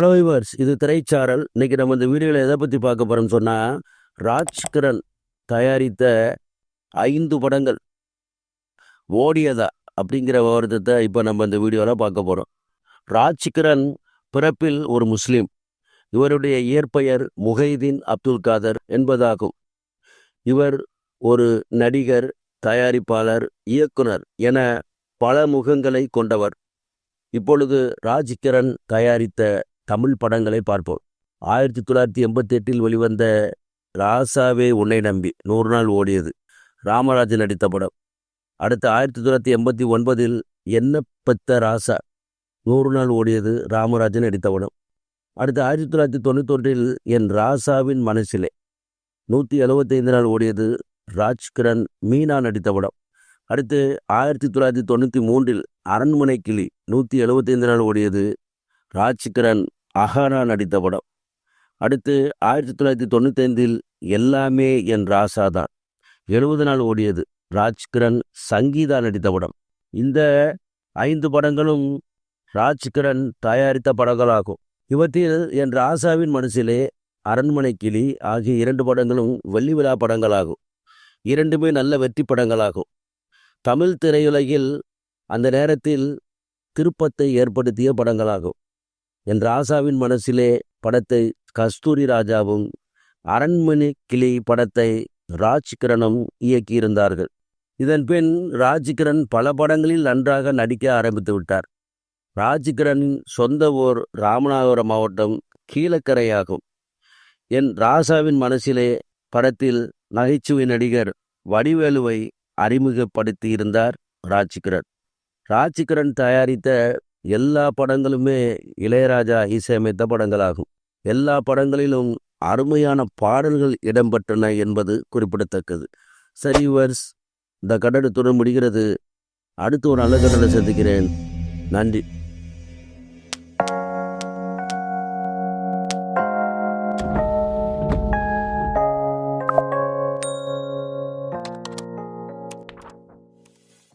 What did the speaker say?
Hello viewers, இது திரைச்சாரல். இன்னைக்கு நம்ம இந்த வீடியோவில் எதை பற்றி பார்க்க போகிறோம்னு சொன்னால், ராஜ்கிரண் தயாரித்த 5 படங்கள் ஓடியதா அப்படிங்கிற விவரத்தை இப்போ நம்ம இந்த வீடியோவில் பார்க்க போகிறோம். ராஜ்கிரண் பிறப்பில் ஒரு முஸ்லீம். இவருடைய இயற்பெயர் முஹைதீன் அப்துல் காதர் என்பதாகும். இவர் ஒரு நடிகர், தயாரிப்பாளர், இயக்குனர் என பல முகங்களை கொண்டவர். இப்பொழுது ராஜ்கிரண் தயாரித்த தமிழ் படங்களை பார்ப்போம். 1988 வெளிவந்த ராசாவே உன்னை நம்பி 100 நாள் ஓடியது, ராமராஜன் நடித்த படம். அடுத்து 1989 என்ன பெத்த ராசா 100 நாள் ஓடியது, ராமராஜன் நடித்த படம். அடுத்து 1991 என் ராசாவின் மனசிலே 175 நாள் ஓடியது, ராஜ்கிரண் மீனா நடித்த படம். அடுத்து 1993 அரண்மனை கிளி 175 நாள் ஓடியது, ராஜ்கிரண் அஹானா நடித்த படம். அடுத்து 1995 எல்லாமே என் ராசாதான் 70 நாள் ஓடியது, ராஜ்கிரண் சங்கீதா நடித்த படம். இந்த 5 படங்களும் ராஜ்கிரண் தயாரித்த படங்களாகும். இவற்றில் என் ராசாவின் மனசிலே, அரண்மனை கிளி ஆகிய 2 படங்களும் வெள்ளி விழா படங்களாகும். இரண்டுமே நல்ல வெற்றி படங்களாகும். தமிழ் திரையுலகில் அந்த நேரத்தில் திருப்பத்தை ஏற்படுத்திய படங்களாகும். என் ராசாவின் மனசிலே படத்தை கஸ்தூரி ராஜாவும், அரண்மனை கிளி படத்தை ராஜ்கிரணும் இயக்கியிருந்தார்கள். இதன் பின் ராஜ்கிரண் பல படங்களில் நன்றாக நடிக்க ஆரம்பித்து விட்டார். ராஜ்கிரனின் சொந்த ஊர் ராமநாதபுரம் மாவட்டம் கீழக்கரையாகும். என் ராசாவின் மனசிலே படத்தில் நகைச்சுவை நடிகர் வடிவேலுவை அறிமுகப்படுத்தியிருந்தார் ராஜ்கிரண். ராஜ்கிரண் தயாரித்த எல்லா படங்களுமே இளையராஜா இசையமைத்த படங்களாகும். எல்லா படங்களிலும் அருமையான பாடல்கள் இடம்பெற்றன என்பது குறிப்பிடத்தக்கது. சரி விவர்ஸ், இந்த கடலுடன் முடிகிறது. அடுத்து ஒரு நல்ல கடலை சந்திக்கிறேன். நன்றி.